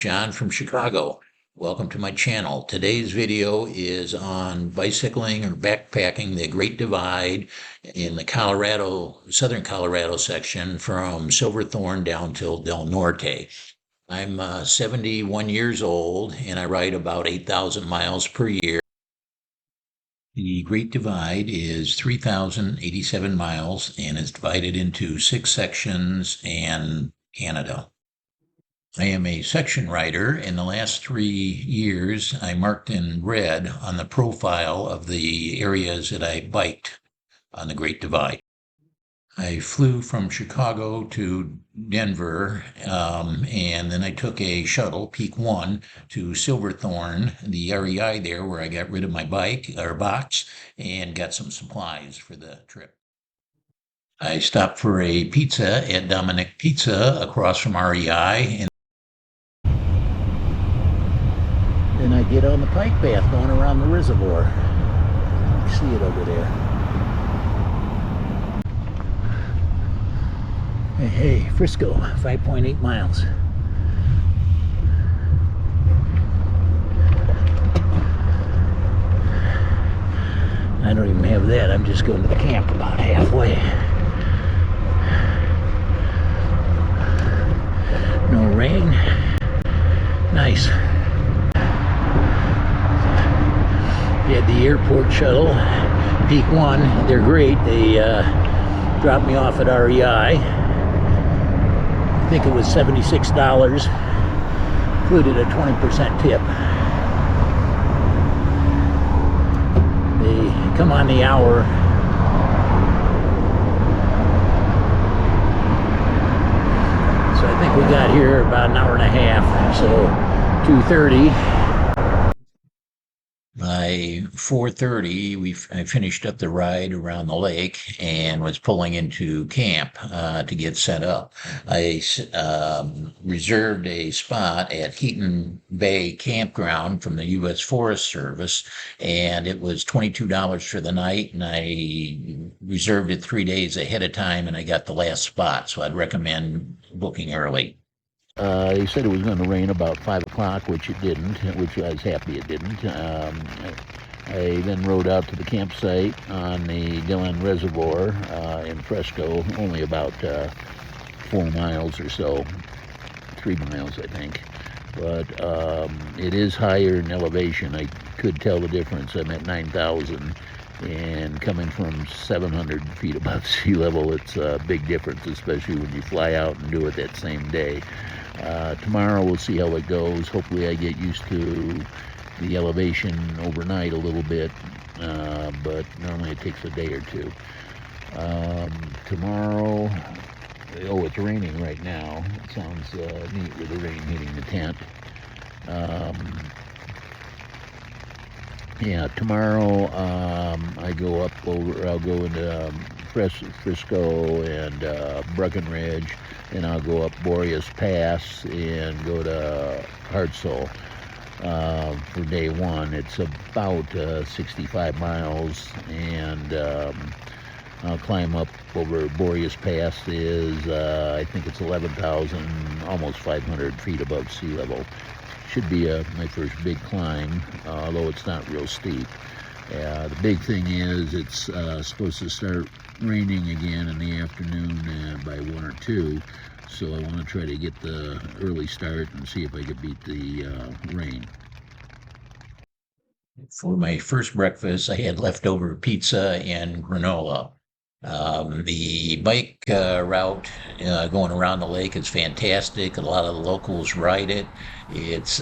John from Chicago. Welcome to my channel. Today's video is on bicycling or backpacking the Great Divide in the southern Colorado section from Silverthorne down till Del Norte. I'm 71 years old and I ride about 8,000 miles per year. The Great Divide is 3,087 miles and is divided into 6 sections and Canada. I am a section rider. In the last 3 years, I marked in red on the profile of the areas that I biked on the Great Divide. I flew from Chicago to Denver, and then I took a shuttle, Peak 1, to Silverthorne, the REI there, where I got rid of my bike or box and got some supplies for the trip. I stopped for a pizza at Dominic Pizza across from REI, and then I get on the bike path going around the reservoir. You can see it over there. Hey, Frisco, 5.8 miles. I don't even have that. I'm just going to the camp about halfway. No rain. Nice. We had the airport shuttle, Peak 1. They're great. They dropped me off at REI. I think it was $76, included a 20% tip. They come on the hour. So I think we got here about an hour and a half, so 2:30. By 4:30, I finished up the ride around the lake and was pulling into camp to get set up. I reserved a spot at Heaton Bay Campground from the U.S. Forest Service, and it was $22 for the night, and I reserved it 3 days ahead of time, and I got the last spot, so I'd recommend booking early. He said it was going to rain about 5 o'clock, which it didn't, which I was happy it didn't. I then rode out to the campsite on the Dillon Reservoir in Frisco, only about 4 miles or so, 3 miles, I think. But it is higher in elevation. I could tell the difference. I'm at 9,000. And coming from 700 feet above sea level, it's a big difference, especially when you fly out and do it that same day. Tomorrow we'll see how it goes. Hopefully I get used to the elevation overnight a little bit, but normally it takes a day or two. Tomorrow, oh, it's raining right now. It sounds neat with the rain hitting the tent. Yeah, tomorrow I'll go into Frisco and Breckenridge, and I'll go up Boreas Pass and go to Hartselle for day 1. It's about 65 miles, and I'll climb up over Boreas Pass I think it's 11,000, almost 500 feet above sea level. Should be my first big climb, although it's not real steep. The big thing is it's supposed to start raining again in the afternoon by 1 or 2, so I want to try to get the early start and see if I can beat the rain. For my first breakfast, I had leftover pizza and granola. The bike route going around the lake is fantastic. A lot of the locals ride it. It's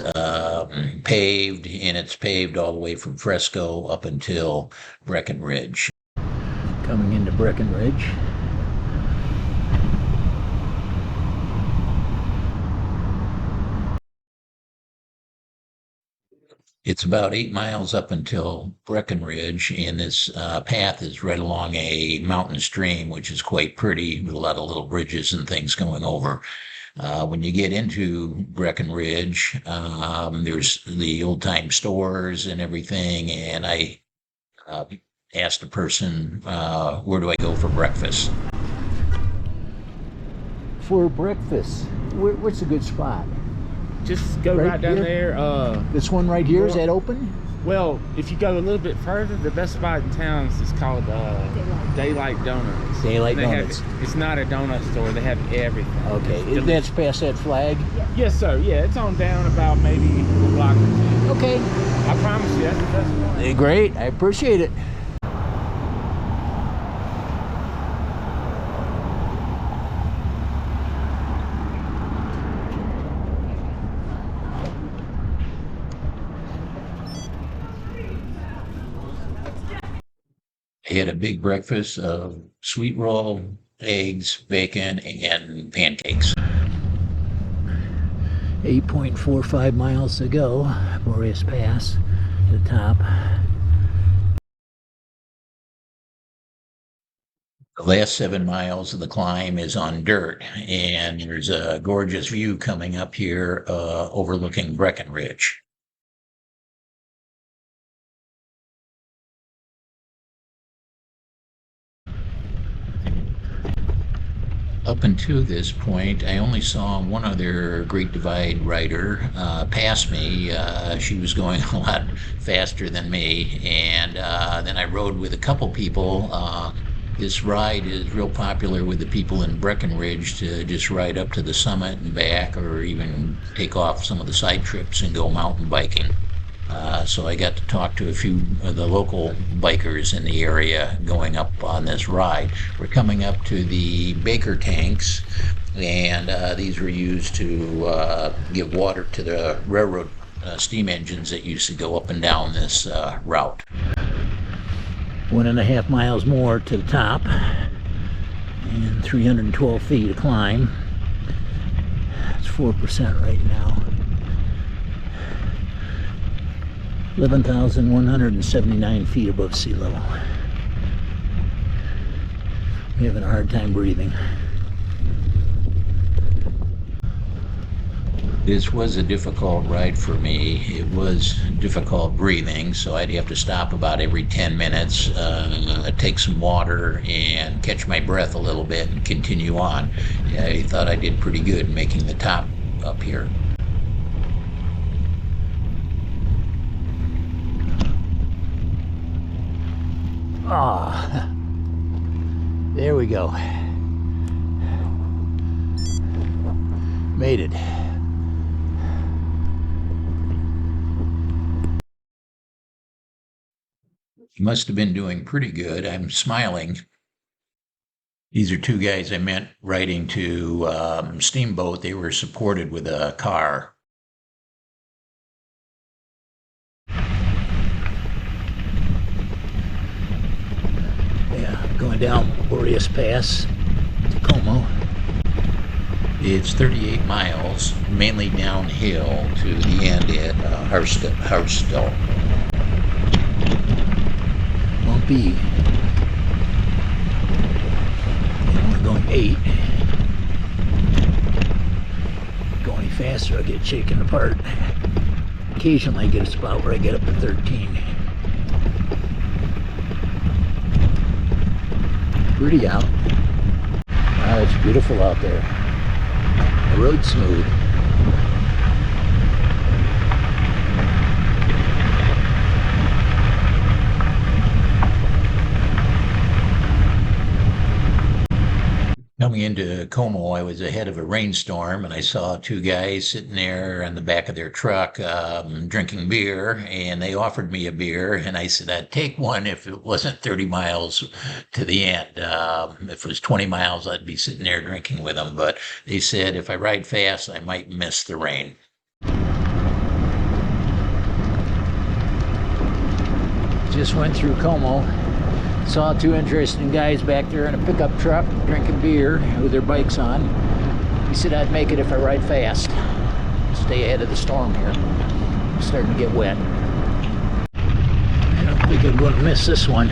paved, and it's paved all the way from Frisco up until Breckenridge. Coming into Breckenridge. It's about 8 miles up until Breckenridge, and this path is right along a mountain stream, which is quite pretty, with a lot of little bridges and things going over. When you get into Breckenridge, there's the old-time stores and everything, and I asked the person, where do I go for breakfast? For breakfast, what's a good spot? just go right down there. This one right here, is that open? Well, if you go a little bit further, the best spot in town is called Daylight Donuts. Daylight Donuts. It's not a donut store. They have everything. Okay, that's past that flag? Yes, sir. Yeah, it's on down about maybe a block or two. Okay. I promise you, that's the best one. Great, I appreciate it. I had a big breakfast of sweet roll, eggs, bacon, and pancakes. 8.45 miles to go, Boreas Pass to the top. The last 7 miles of the climb is on dirt, and there's a gorgeous view coming up here overlooking Breckenridge. Up until this point, I only saw one other Great Divide rider pass me. She was going a lot faster than me, and then I rode with a couple people. This ride is real popular with the people in Breckenridge to just ride up to the summit and back, or even take off some of the side trips and go mountain biking. So I got to talk to a few of the local bikers in the area going up on this ride. We're coming up to the Baker tanks, and these were used to give water to the railroad steam engines that used to go up and down this route. 1.5 miles more to the top, and 312 feet to climb. It's 4% right now. 11,179 feet above sea level. I'm having a hard time breathing. This was a difficult ride for me. It was difficult breathing, so I'd have to stop about every 10 minutes, take some water, and catch my breath a little bit and continue on. I thought I did pretty good making the top up here. Ah, there we go. Made it. Must have been doing pretty good. I'm smiling. These are two guys I met riding to Steamboat. They were supported with a car. Going down Boreas Pass to Como. It's 38 miles, mainly downhill to the end at Harstell. Bumpy. And we're going 8. Go any faster, I'll get shaken apart. Occasionally I get a spot where I get up to 13. Pretty out. Wow, it's beautiful out there. The road's smooth. Coming into Como, I was ahead of a rainstorm, and I saw two guys sitting there on the back of their truck drinking beer, and they offered me a beer, and I said I'd take one if it wasn't 30 miles to the end. If it was 20 miles, I'd be sitting there drinking with them, but they said if I ride fast, I might miss the rain. Just went through Como. Saw two interesting guys back there in a pickup truck drinking beer with their bikes on. He said I'd make it if I ride fast. Stay ahead of the storm here. It's starting to get wet. I don't think I'm going to miss this one.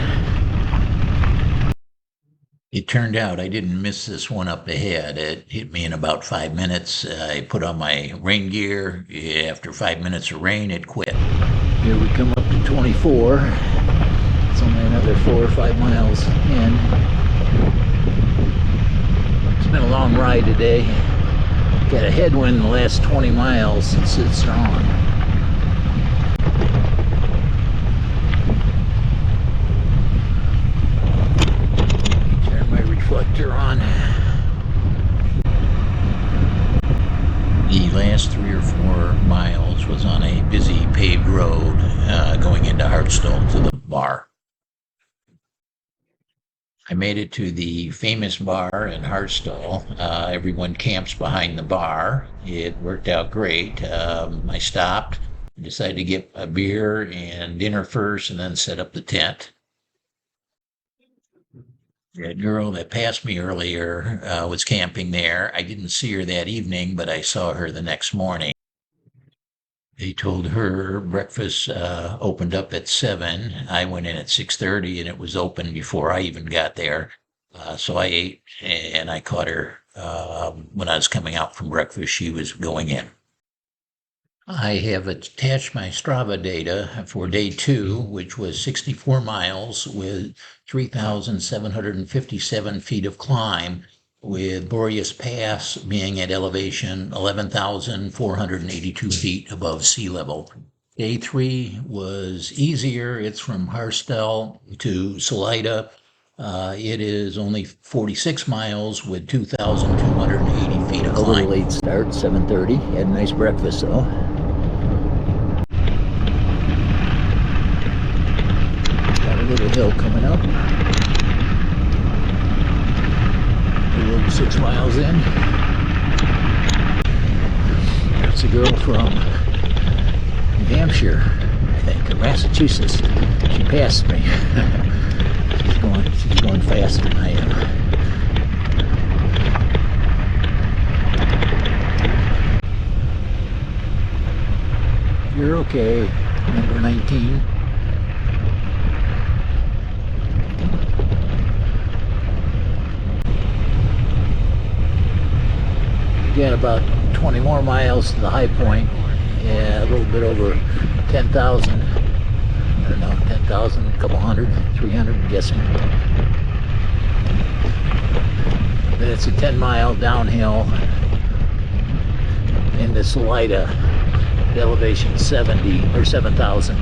It turned out I didn't miss this one up ahead. It hit me in about 5 minutes. I put on my rain gear. After 5 minutes of rain, it quit. Here we come up to 24. It's only another 4 or 5 miles in. It's been a long ride today. Got a headwind in the last 20 miles. It's strong. Turn my reflector on. The last 3 or 4 miles was on a busy paved road going into Hartstone to the bar. I made it to the famous bar in Hartstone. Everyone camps behind the bar. It worked out great. I stopped, decided to get a beer and dinner first, and then set up the tent. The girl that passed me earlier was camping there. I didn't see her that evening, but I saw her the next morning. They told her breakfast opened up at 7. I went in at 6:30 and it was open before I even got there. So I ate and I caught her when I was coming out from breakfast. She was going in. I have attached my Strava data for day 2, which was 64 miles with 3,757 feet of climb, with Boreas Pass being at elevation 11,482 feet above sea level. Day 3 was easier. It's from Harstell to Salida. It is only 46 miles with 2,280 feet of A little climb. late start, 7:30. Had a nice breakfast though. Got a little hill coming up. A little 6 miles in. That's a girl from New Hampshire, I think, or Massachusetts. She passed me. She's going faster than I am. You're okay, number 19. Got about 20 more miles to the high point. Yeah, a little bit over 10,000. I don't know, 10,000, a couple hundred, 300, I'm guessing. Then it's a 10-mile downhill into Salida, at elevation 70 or 7,000.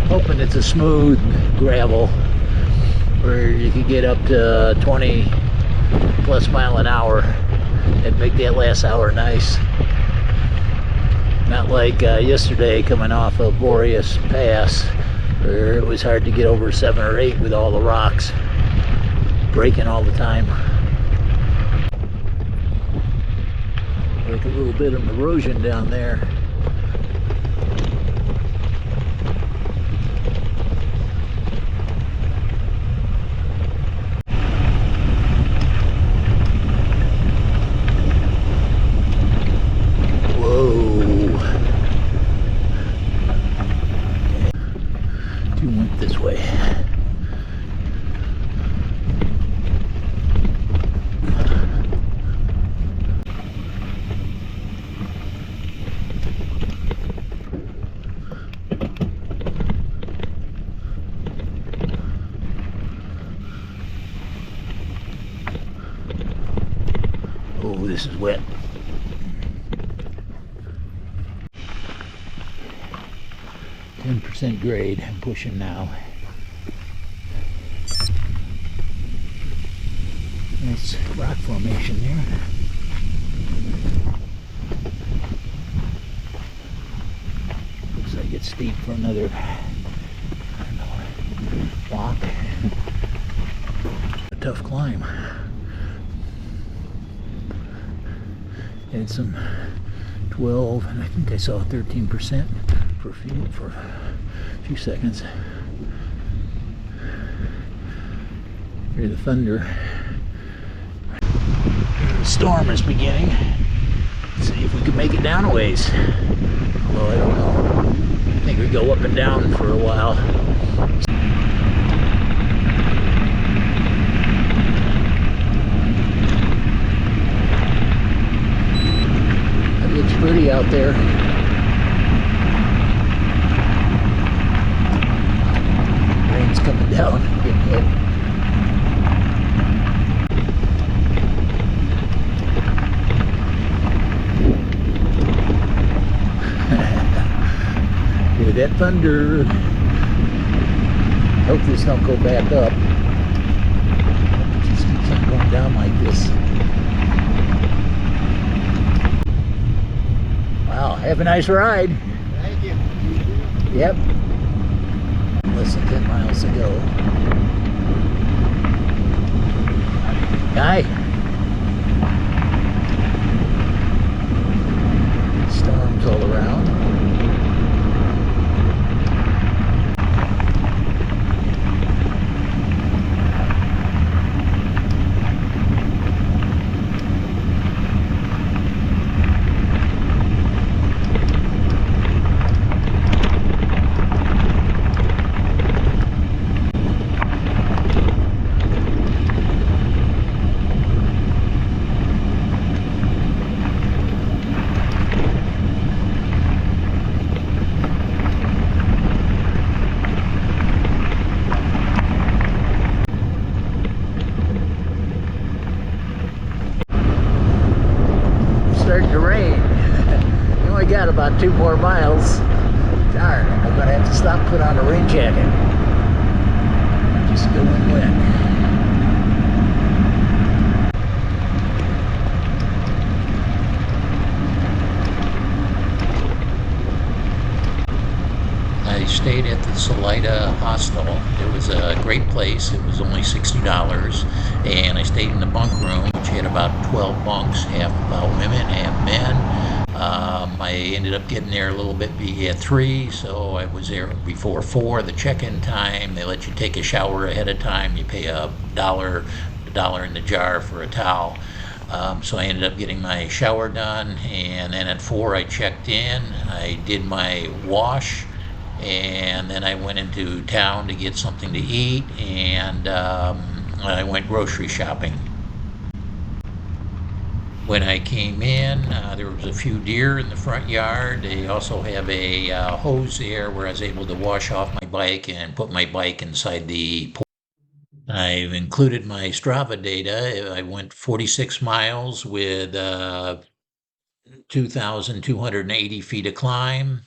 Hoping it's a smooth gravel where you could get up to 20 plus mile an hour and make that last hour nice. Not like yesterday coming off of Boreas Pass where it was hard to get over 7 or 8 with all the rocks breaking all the time. Like a little bit of erosion down there. Oh, this is wet. %% grade I'm pushing now. Nice rock formation there. Looks like it's steep for another, I don't know, block. A tough climb. Had some 12, and I think I saw 13% for a few seconds. Hear the thunder. The storm is beginning. Let's see if we can make it down a ways. Although I don't know. I think we go up and down for a while. It's pretty out there. Rain's coming down, getting hit. that thunder. Hope this don't go back up. Hope it just keeps on going down like this. Wow, have a nice ride. Thank you. Yep. Less than 10 miles to go. Hi. Storms all around. Starting to rain. We only got about 2 more miles. Darn, I'm gonna have to stop and put on a rain jacket. Just going wet. I stayed at the Salida hostel. It was a great place. It was only $60, and I stayed in the bunk room, which had about 12 bunks, half about women, half men. I ended up getting there a little bit at 3, so I was there before 4, the check-in time. They let you take a shower ahead of time. You pay a dollar in the jar for a towel. So I ended up getting my shower done, and then at 4 I checked in. I did my wash, and then I went into town to get something to eat, and I went grocery shopping. When I came in, there was a few deer in the front yard. They also have a hose there where I was able to wash off my bike and put my bike inside the pool. I've included my Strava data. I went 46 miles with 2,280 feet of climb.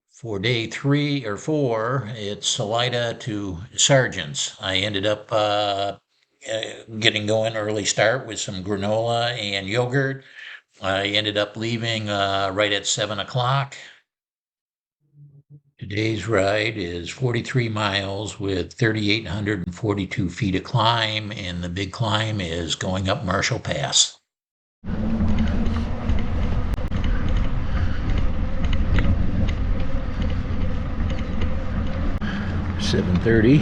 For day 3 or 4, it's Salida to Sargents. I ended up getting going early start with some granola and yogurt. I ended up leaving right at 7 o'clock. Today's ride is 43 miles with 3,842 feet of climb, and the big climb is going up Marshall Pass. 7:30,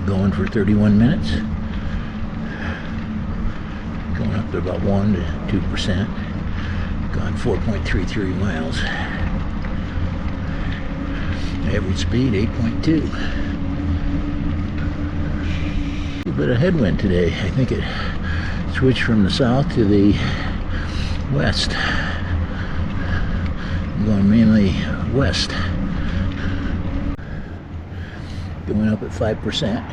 going for 31 minutes. Going up to about 1 to 2%. Gone 4.33 miles. Average speed 8.2. A bit of headwind today. I think it switched from the south to the west. I'm going mainly west. Going up at 5%.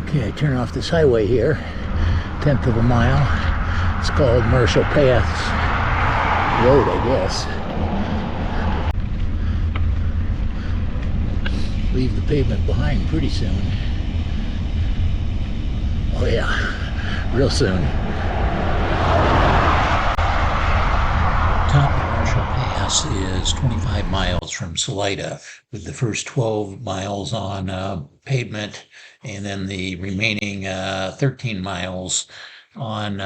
Okay, I turn off this highway here, 1/10 of a mile. It's called Marshall Pass Road, I guess. Leave the pavement behind pretty soon. Oh yeah, real soon. Top of Marshall Pass is 25 miles from Salida, with the first 12 miles on pavement, and then the remaining 13 miles on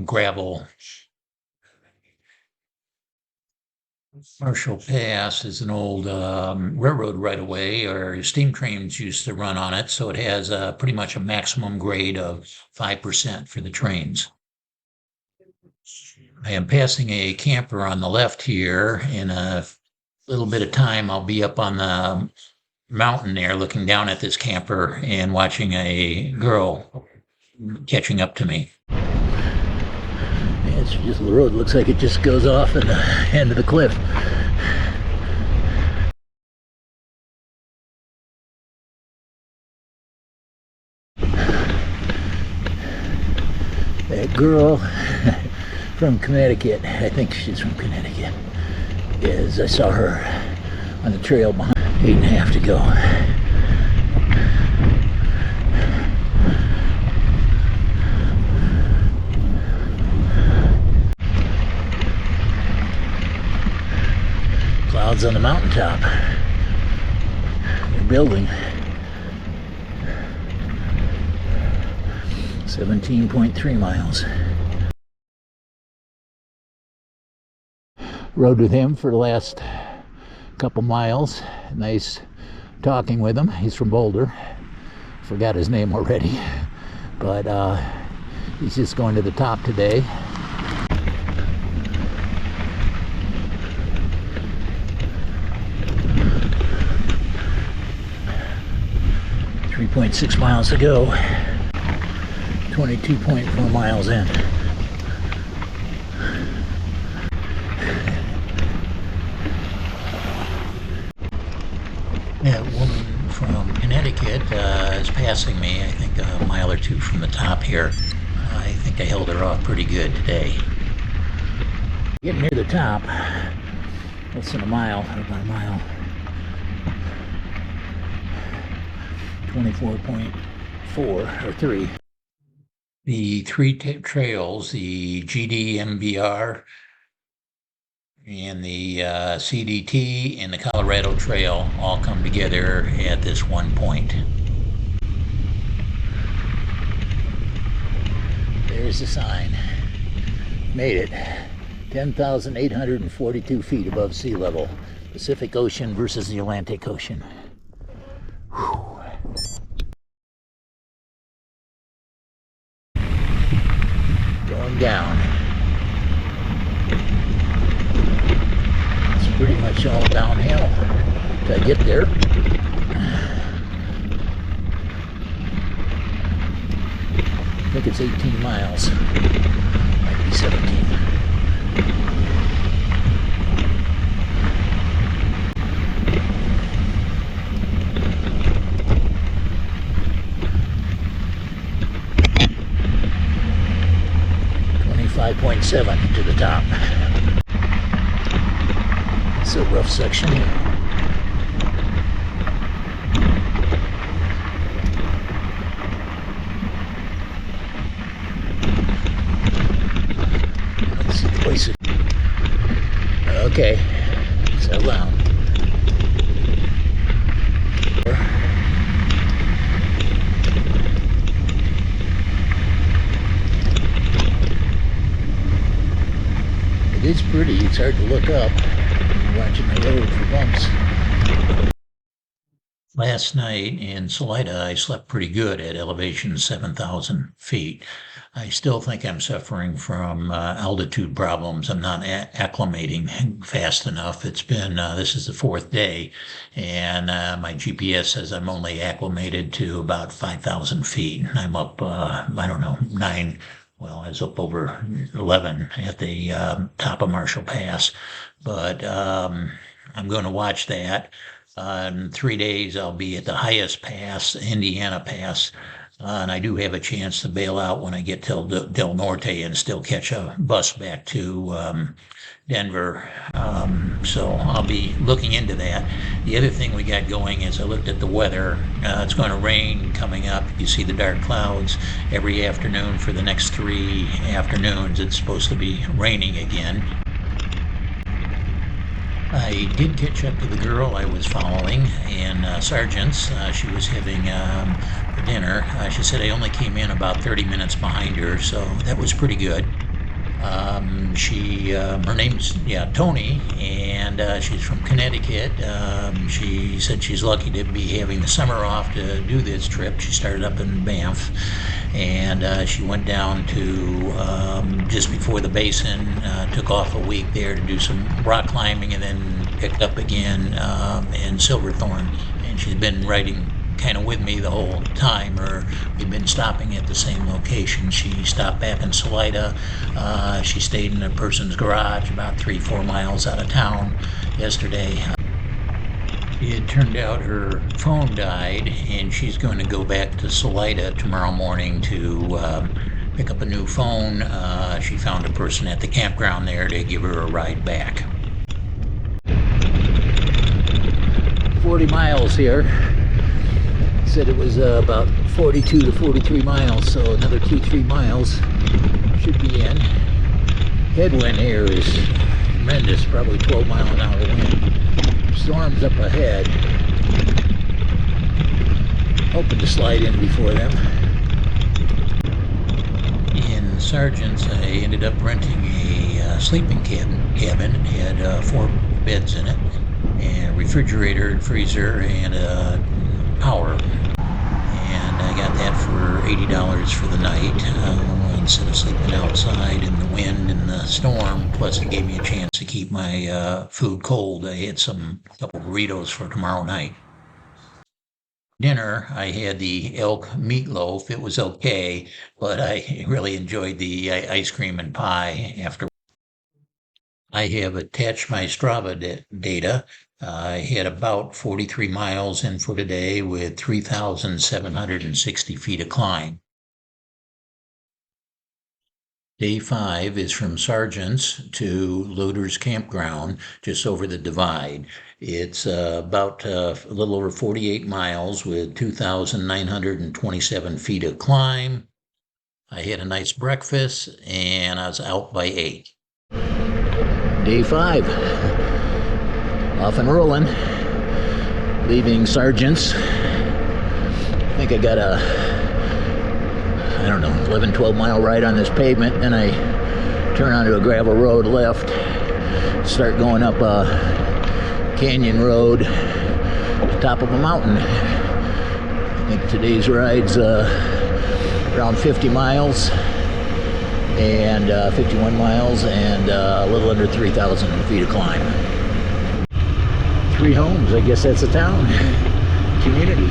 gravel. Marshall Pass is an old railroad right-of-way, or steam trains used to run on it, so it has pretty much a maximum grade of 5% for the trains. I am passing a camper on the left here. In a little bit of time, I'll be up on the mountain there looking down at this camper and watching a girl catching up to me. Yeah, it's just the road. Looks like it just goes off at the end of the cliff. That girl from Connecticut. I think she's from Connecticut. Yes, I saw her on the trail behind. 8.5 to go. Clouds on the mountaintop. They're building. 17.3 miles. Rode with him for the last couple miles. Nice talking with him. He's from Boulder. Forgot his name already. But he's just going to the top today. .6 miles to go. 22.4 miles in. That woman from Connecticut is passing me, I think a mile or two from the top here. I think I held her off pretty good today. Getting near the top. Less than a mile, about a mile. 24.4 or 3. The three trails, the GDMBR and the CDT and the Colorado Trail all come together at this one point. There's the sign. Made it. 10,842 feet above sea level. Pacific Ocean versus the Atlantic Ocean. Whew. Going down. It's pretty much all downhill till I get there. I think it's 18 miles. Might be 17. .7 to the top. It's a rough section. Let's see the place. Okay, settle down. It is pretty. It's hard to look up. I'm watching the road for bumps. Last night in Salida, I slept pretty good at elevation 7,000 feet. I still think I'm suffering from altitude problems. I'm not acclimating fast enough. It's been, this is the 4th day, and my GPS says I'm only acclimated to about 5,000 feet. I'm up, I don't know, 9. Well, I was up over 11 at the top of Marshall Pass, but I'm going to watch that. In 3 days, I'll be at the highest pass, Indiana Pass, and I do have a chance to bail out when I get till Del Norte and still catch a bus back to Denver. So I'll be looking into that. The other thing we got going is I looked at the weather. It's going to rain coming up. You see the dark clouds every afternoon for the next 3 afternoons. It's supposed to be raining again. I did catch up to the girl I was following in Sargents. She was having dinner. She said I only came in about 30 minutes behind her, so that was pretty good. Her name's Tony, and she's from Connecticut. She said she's lucky to be having the summer off to do this trip. She started up in Banff, and she went down to just before the basin, took off a week there to do some rock climbing, and then picked up again in Silverthorne. And she's been riding kind of with me the whole time, or we've been stopping at the same location. She stopped back in Salida. She stayed in a person's garage about 3-4 miles out of town yesterday. It turned out her phone died, and she's going to go back to Salida tomorrow morning to pick up a new phone. She found a person at the campground there to give her a ride back. 40 miles here. Said it was about 42 to 43 miles, so another 2-3 miles should be in. Headwind here is tremendous, probably 12 mile an hour wind. Storms up ahead. Hoping to slide in before them. In Sargents, I ended up renting a sleeping cabin. It had 4 beds in it, and a refrigerator and freezer, and a power. And I got that for $80 for the night, instead of sleeping outside in the wind and the storm. Plus, it gave me a chance to keep my food cold. I had couple burritos for tomorrow night. Dinner, I had the elk meatloaf. It was okay, but I really enjoyed the ice cream and pie after. I have attached my Strava data. I had about 43 miles in for today with 3,760 feet of climb. Day 5 is from Sargents to Loader's Campground, just over the divide. It's about a little over 48 miles with 2,927 feet of climb. I had a nice breakfast, and I was out by 8. Day 5. Off and rolling. Leaving Sargents. I think I got a 11, 12 mile ride on this pavement. Then I turn onto a gravel road left. Start going up a canyon road to the top of a mountain. I think today's ride's around 50 miles and 51 miles and a little under 3,000 feet of climb. 3 homes, I guess that's a town. Community.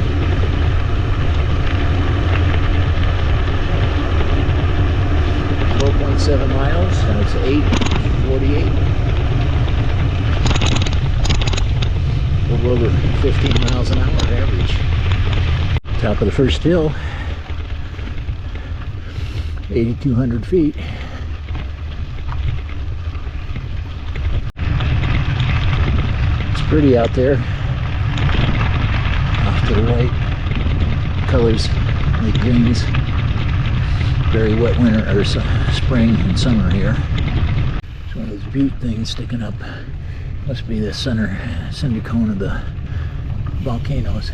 .7 miles, and it's 8:48. A little over 15 miles an hour average. Top of the first hill, 8,200 feet. It's pretty out there. Off to the right, colors like greens. Very wet winter, or spring and summer here. It's one of those butte things sticking up. Must be the cinder cone of the volcanoes.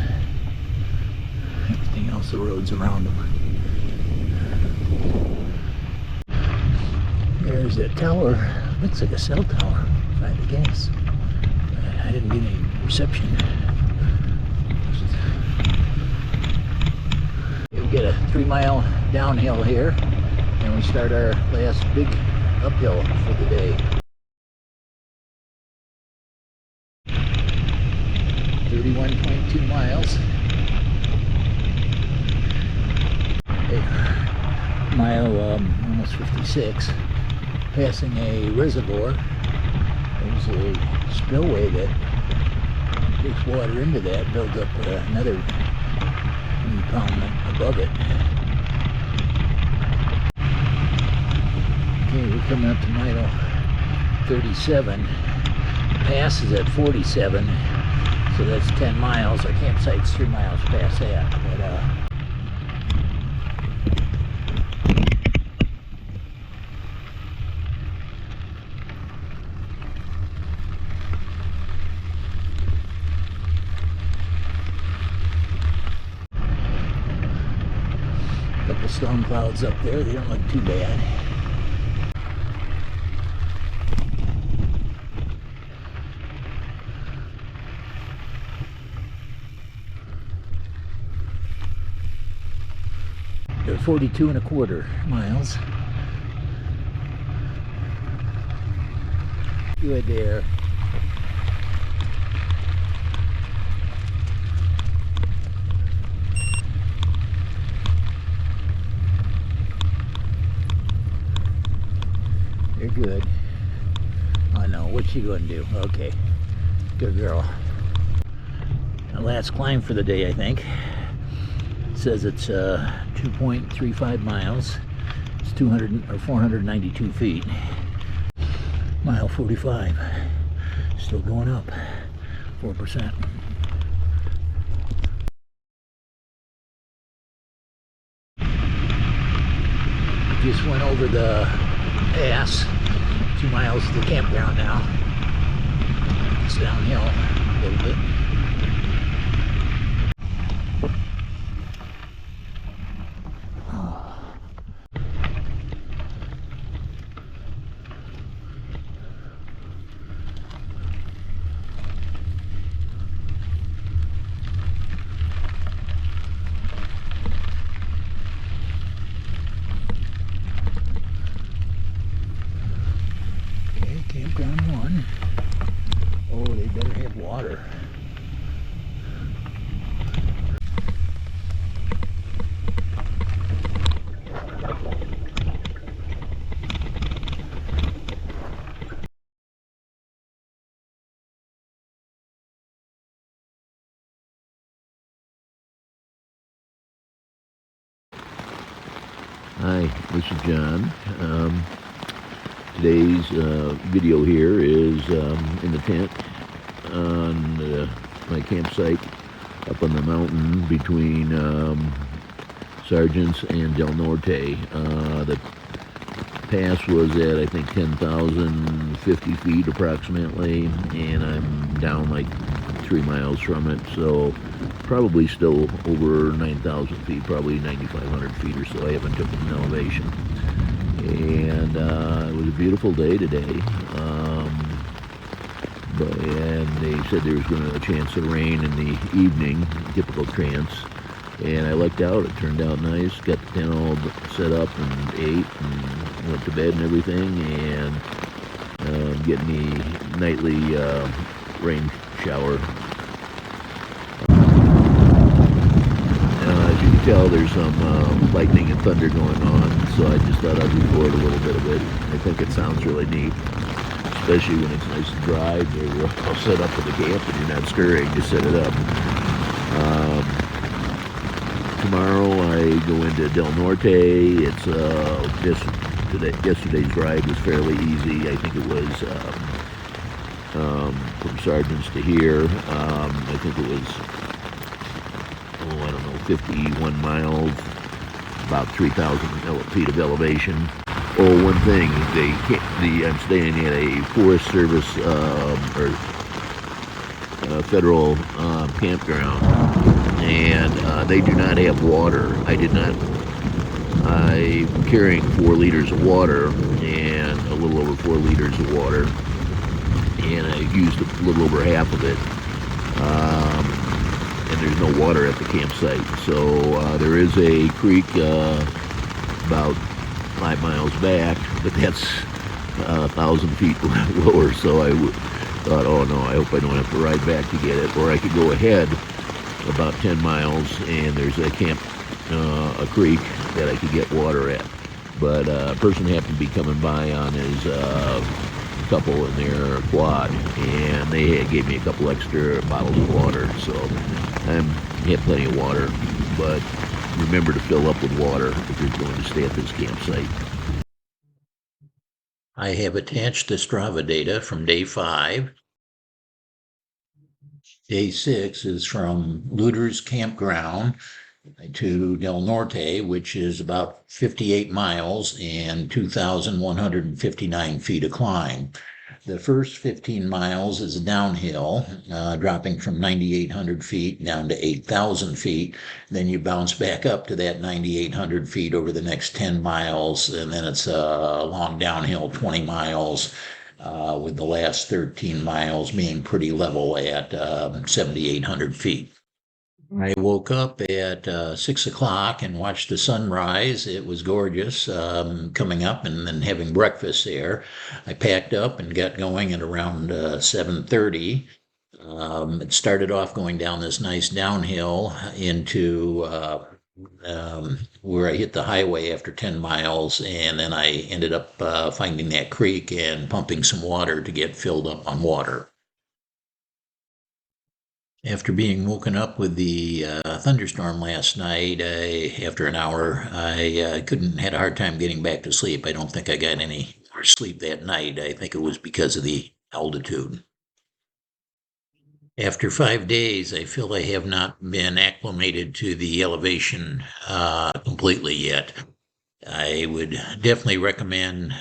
Everything else, the roads around them. There's that tower. Looks like a cell tower, if I had to guess. I didn't get any reception. We get a 3 mile downhill here, and we start our last big uphill for the day. 31.2 miles. Mile almost 56. Passing a reservoir. There's a spillway that takes water into that, builds up another impoundment above it. Okay, we're coming up to mile 37. Pass is at 47, so that's 10 miles. Our campsite's 3 miles past that. But couple storm clouds up there. They don't look too bad. They're 42.25 miles. Good there. You're good. I know. What you gonna do? Okay. Good girl. The last climb for the day, I think. It says it's 2.35 miles. It's 200 or 492 feet. Mile 45. Still going up. 4%. Just went over the pass. 2 miles to the campground now. It's downhill a little bit. Okay, campground 1. Oh, they better have water. Hi, this is John. Today's video here is in the tent on my campsite up on the mountain between Sargents and Del Norte. The pass was at, I think, 10,050 feet approximately, and I'm down like 3 miles from it, so probably still over 9,000 feet, probably 9,500 feet or so. I haven't took an elevation. And it was a beautiful day today. And they said there was going to be a chance of rain in the evening, typical chance. And I lucked out. It turned out nice. Got the tent all set up and ate and went to bed and everything. And getting the nightly rain shower. As you can tell, there's some lightning and thunder going on, so I just thought I'd record a little bit of it. I think it sounds really neat, especially when it's nice and dry. You're all set up for the camp and you're not scurrying, just set it up. Tomorrow I go into Del Norte. It's yesterday's ride was fairly easy. I think it was from Sargents to here. I think it was, I don't know, 51 miles, about 3,000 feet of elevation. Oh, one thing, I'm staying at a Forest Service or federal campground, and they do not have water. I'm carrying 4 liters of water, and a little over 4 liters of water, and I used a little over half of it. And there's no water at the campsite. So there is a creek about 5 miles back, but that's 1,000 feet lower. So I thought, oh no, I hope I don't have to ride back to get it. Or I could go ahead about 10 miles and there's a creek that I could get water at. But a person happened to be coming by on his couple in their quad, and they gave me a couple extra bottles of water, so I have plenty of water. But remember to fill up with water if you're going to stay at this campsite. I have attached the Strava data from day 5. Day 6 is from Luder's Campground to Del Norte, which is about 58 miles and 2,159 feet of climb. The first 15 miles is downhill, dropping from 9,800 feet down to 8,000 feet. Then you bounce back up to that 9,800 feet over the next 10 miles, and then it's a long downhill 20 miles, with the last 13 miles being pretty level at 7,800 feet. I woke up at 6 o'clock and watched the sunrise. It was gorgeous, coming up and then having breakfast there. I packed up and got going at around 7:30. It started off going down this nice downhill into where I hit the highway after 10 miles, and then I ended up finding that creek and pumping some water to get filled up on water. After being woken up with the thunderstorm last night, after an hour, I had a hard time getting back to sleep. I don't think I got any more sleep that night. I think it was because of the altitude. After 5 days, I feel I have not been acclimated to the elevation completely yet. I would definitely recommend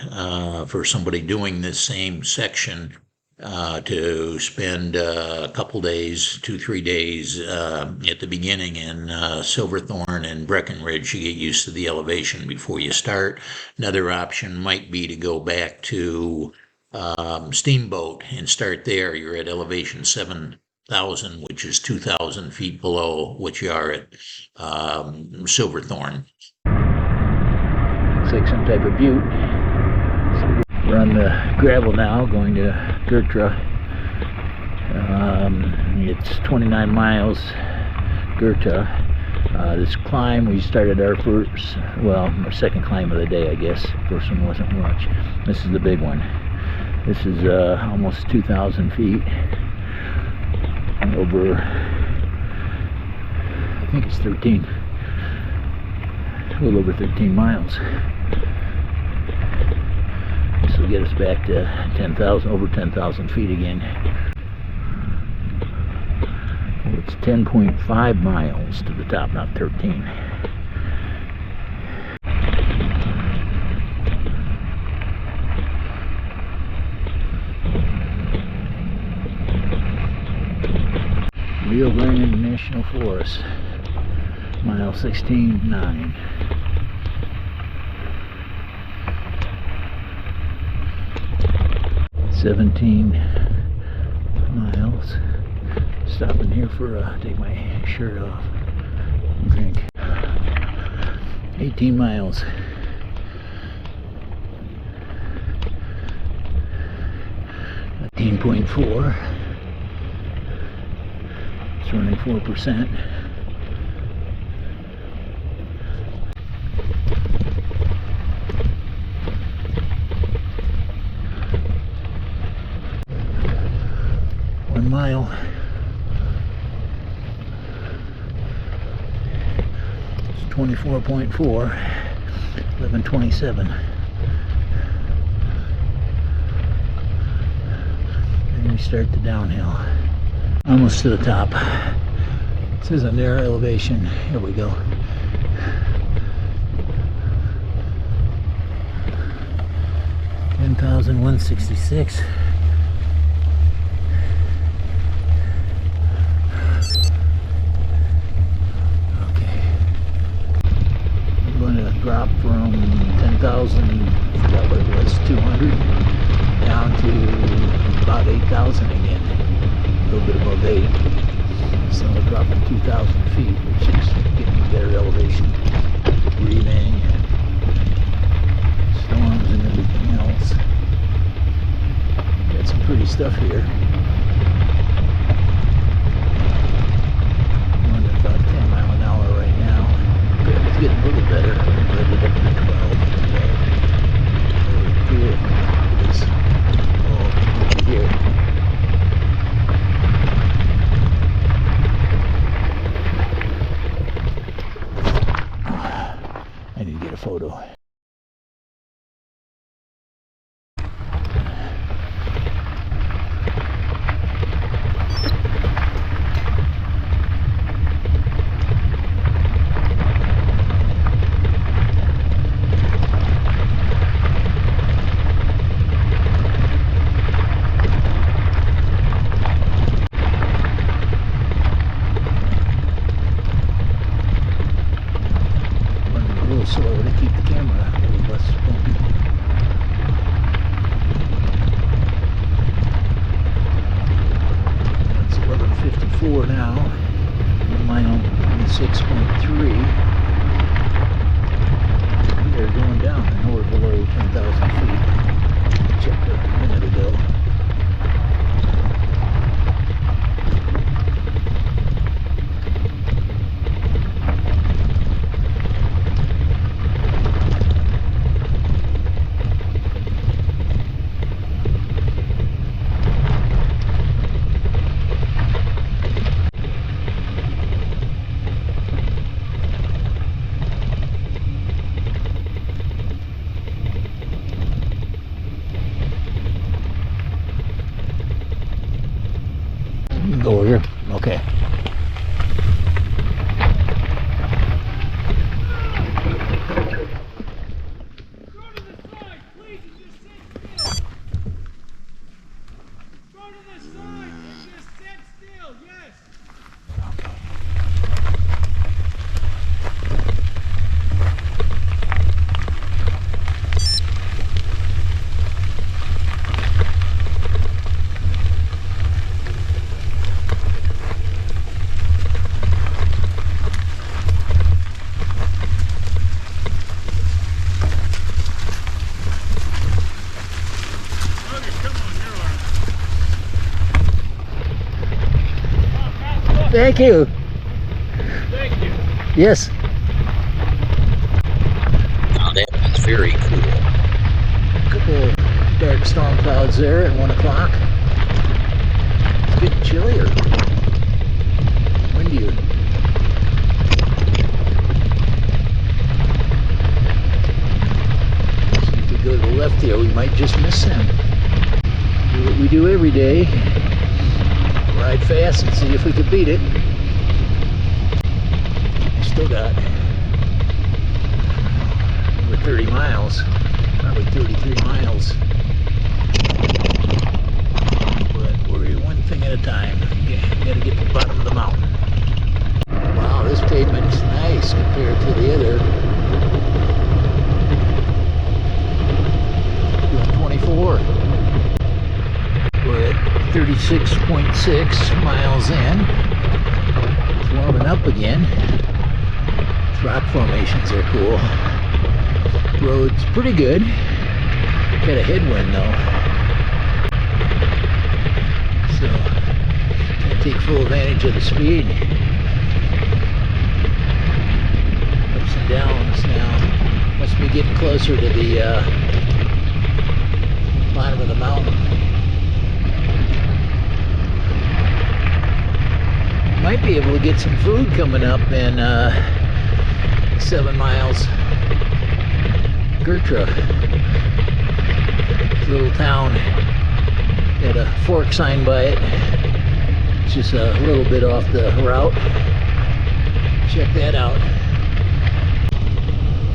for somebody doing this same section to spend a couple days, 2, 3 days at the beginning in Silverthorne and Breckenridge to get used to the elevation before you start. Another option might be to go back to Steamboat and start there. You're at elevation 7,000, which is 2,000 feet below what you are at Silverthorne. Looks like some type of butte. So we're on the gravel now, going to Gertra. It's 29 miles, Gerta. This climb, we started our second climb of the day, I guess. First one wasn't much. This is the big one. This is almost 2,000 feet. Over, I think it's 13. A little over 13 miles. This will get us back to 10,000, over 10,000 feet again. It's 10.5 miles to the top, not 13. Rio Grande National Forest, mile 16.9. miles. Stopping here for take my shirt off and drink. 18 miles. .4. It's running 4%. Mile. It's 24.4, 11:27. And we start the downhill. Almost to the top. It says on their elevation. Here we go. $10,166. Drop from 10,000, I forgot what it was, 200, down to about 8,000 again, a little bit above 8. So we're dropping 2,000 feet, which is getting better elevation, breathing, and storms and everything else. Got some pretty stuff here. Running about 10 miles an hour right now. It's getting a little better. Up to 12. Good. It's all here. I need to get a photo. Slow to keep the camera a little less bumpy. It's 11:54 now. Mile 6.3. They're going down. I know we're below 10,000 feet. Checked a minute ago. Thank you. Thank you. Yes. Now that was very cool. A couple dark storm clouds there at 1 o'clock. It's getting chillier. Windier. See if we go to the left here, we might just miss them. Do what we do every day. Ride fast and see if we can beat it. Still got over 30 miles, probably 33 miles. But we're one thing at a time. Gotta get to the bottom of the mountain. Wow, this pavement's nice compared to the other. Doing 24. We're at 36.6 miles in. It's warming up again. Rock formations are cool. Road's pretty good. Got a headwind though. So, can't take full advantage of the speed. Ups and downs now. Must be getting closer to the bottom of the mountain. Might be able to get some food coming up in 7 miles. Gertrude, little town, got a fork sign by it. It's just a little bit off the route. Check that out.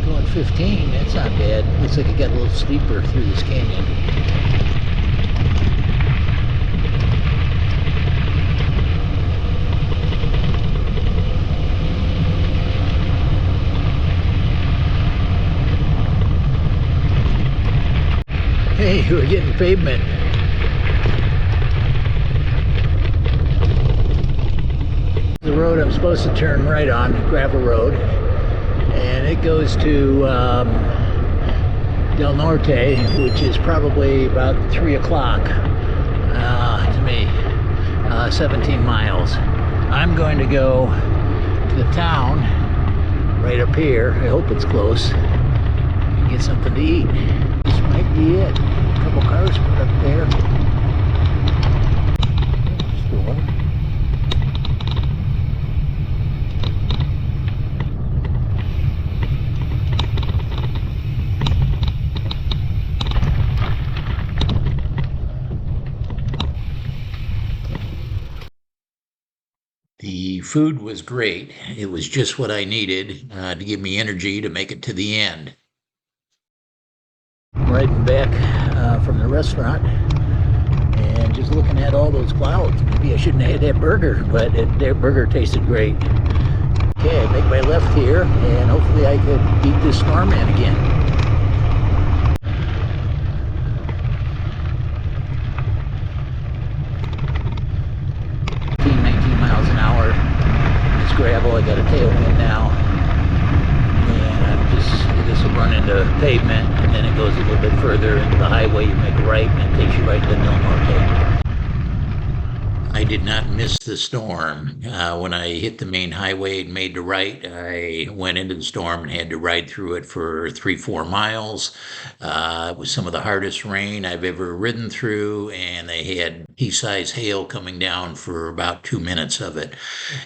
Going 15, that's not bad. Looks like it got a little steeper through this canyon. Hey, we're getting pavement. The road I'm supposed to turn right on, gravel road, and it goes to Del Norte, which is probably about 3 o'clock to me, 17 miles. I'm going to go to the town right up here. I hope it's close. And get something to eat. This might be it. A couple cars put up there. Store. The food was great. It was just what I needed to give me energy to make it to the end. Riding back from the restaurant and just looking at all those clouds. Maybe I shouldn't have had that burger, but that burger tasted great. Okay, I make my left here and hopefully I could beat this storm in again. 19 miles an hour. It's gravel, I got a tailwind now. This will run into pavement, and then it goes a little bit further into the highway. You make a right, and it takes you right to Del Norte. I did not miss the storm. When I hit the main highway and made the right, I went into the storm and had to ride through it for 3-4 miles. It was some of the hardest rain I've ever ridden through, and they had pea-sized hail coming down for about 2 minutes of it.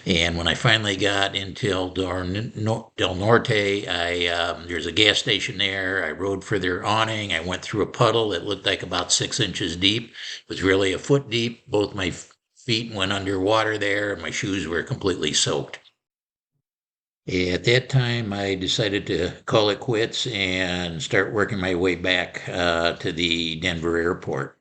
And when I finally got into Del Norte, there's a gas station there. I rode for their awning. I went through a puddle that looked like about 6 inches deep. It was really a foot deep. Both my feet went underwater there, and my shoes were completely soaked. At that time, I decided to call it quits and start working my way back to the Denver airport.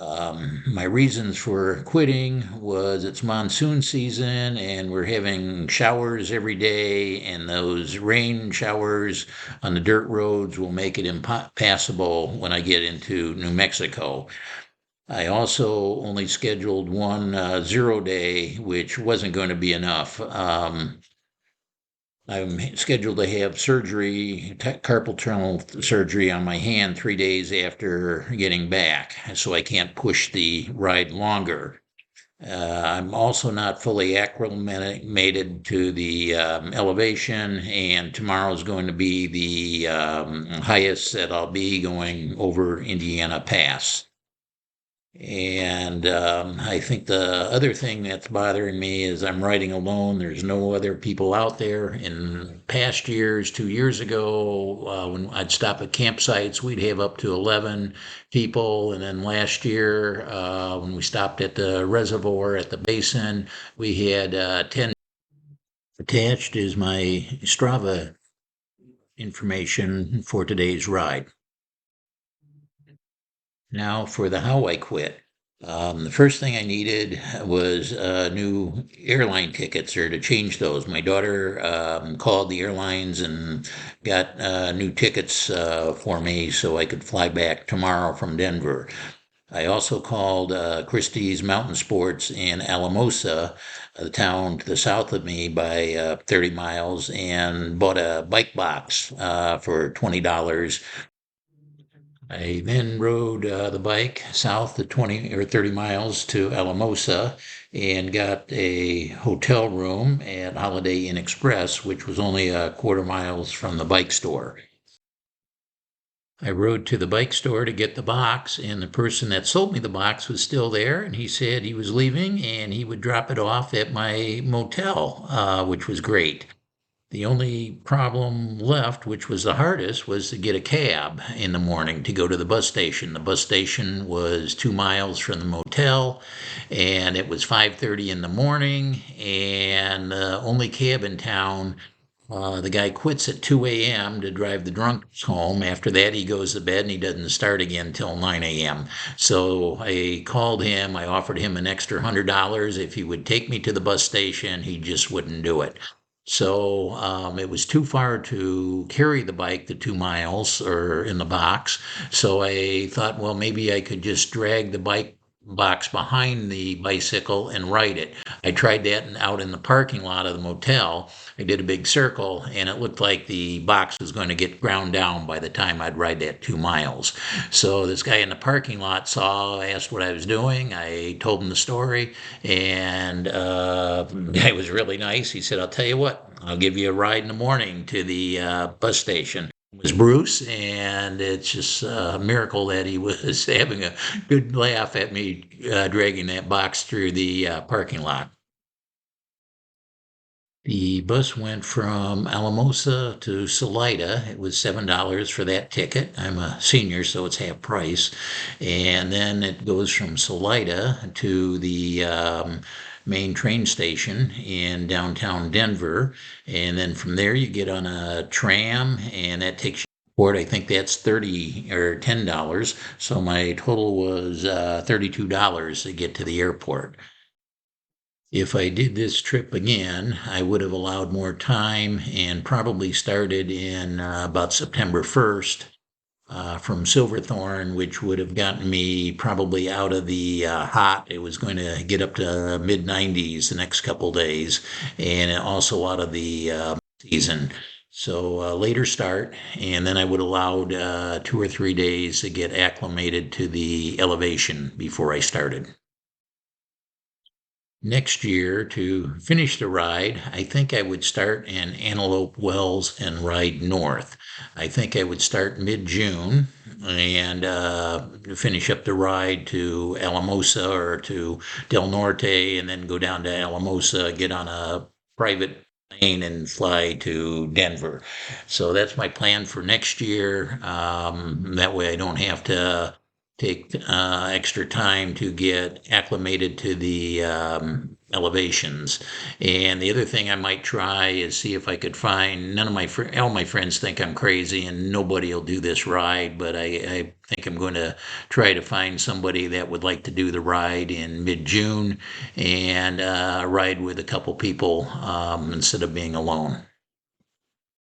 My reasons for quitting was it's monsoon season and we're having showers every day, and those rain showers on the dirt roads will make it impassable when I get into New Mexico. I also only scheduled one 0 day, which wasn't going to be enough. I'm scheduled to have surgery, carpal tunnel surgery on my hand 3 days after getting back, so I can't push the ride longer. I'm also not fully acclimated to the elevation, and tomorrow is going to be the highest that I'll be going over Indiana Pass. And I think the other thing that's bothering me is I'm riding alone. There's no other people out there. In past years, 2 years ago, when I'd stop at campsites, we'd have up to 11 people. And then last year, when we stopped at the reservoir at the basin, we had 10. Attached is my Strava information for today's ride. Now for the how I quit. The first thing I needed was new airline tickets or to change those. My daughter called the airlines and got new tickets for me so I could fly back tomorrow from Denver. I also called Christie's Mountain Sports in Alamosa, the town to the south of me by 30 miles, and bought a bike box for $20. I then rode the bike south to 20 or 30 miles to Alamosa and got a hotel room at Holiday Inn Express, which was only a quarter miles from the bike store. I rode to the bike store to get the box, and the person that sold me the box was still there, and he said he was leaving and he would drop it off at my motel, which was great. The only problem left, which was the hardest, was to get a cab in the morning to go to the bus station. The bus station was 2 miles from the motel, and it was 5:30 in the morning, and the only cab in town. The guy quits at 2 a.m. to drive the drunks home. After that, he goes to bed and he doesn't start again until 9 a.m. So I called him. I offered him an extra $100 if he would take me to the bus station. He just wouldn't do it. So it was too far to carry the bike the 2 miles or in the box. So I thought, well, maybe I could just drag the bike box behind the bicycle and ride it. I tried that out in the parking lot of the motel. I did a big circle and it looked like the box was going to get ground down by the time I'd ride that 2 miles. So this guy in the parking lot asked what I was doing. I told him the story, and the guy was really nice. He said, I'll tell you what, I'll give you a ride in the morning to the bus station. It was Bruce, and it's just a miracle that he was having a good laugh at me dragging that box through the parking lot. The bus went from Alamosa to Salida. It was $7 for that ticket. I'm a senior, so it's half price. And then it goes from Salida to the main train station in downtown Denver. And then from there, you get on a tram, and that takes you to the airport. I think that's $30 or $10. So my total was $32 to get to the airport. If I did this trip again, I would have allowed more time and probably started in about September 1st from Silverthorne, which would have gotten me probably out of the hot. It was going to get up to mid 90s the next couple days, and also out of the season. So later start, and then I would have allowed 2 or 3 days to get acclimated to the elevation before I started. Next year, to finish the ride, I think I would start in Antelope Wells and ride north. I think I would start mid-June and finish up the ride to Alamosa or to Del Norte, and then go down to Alamosa, get on a private plane and fly to Denver. So that's my plan for next year. That way I don't have to take extra time to get acclimated to the elevations. And the other thing I might try is see if I could find all my friends think I'm crazy and nobody will do this ride, but I think I'm going to try to find somebody that would like to do the ride in mid-June and ride with a couple people instead of being alone.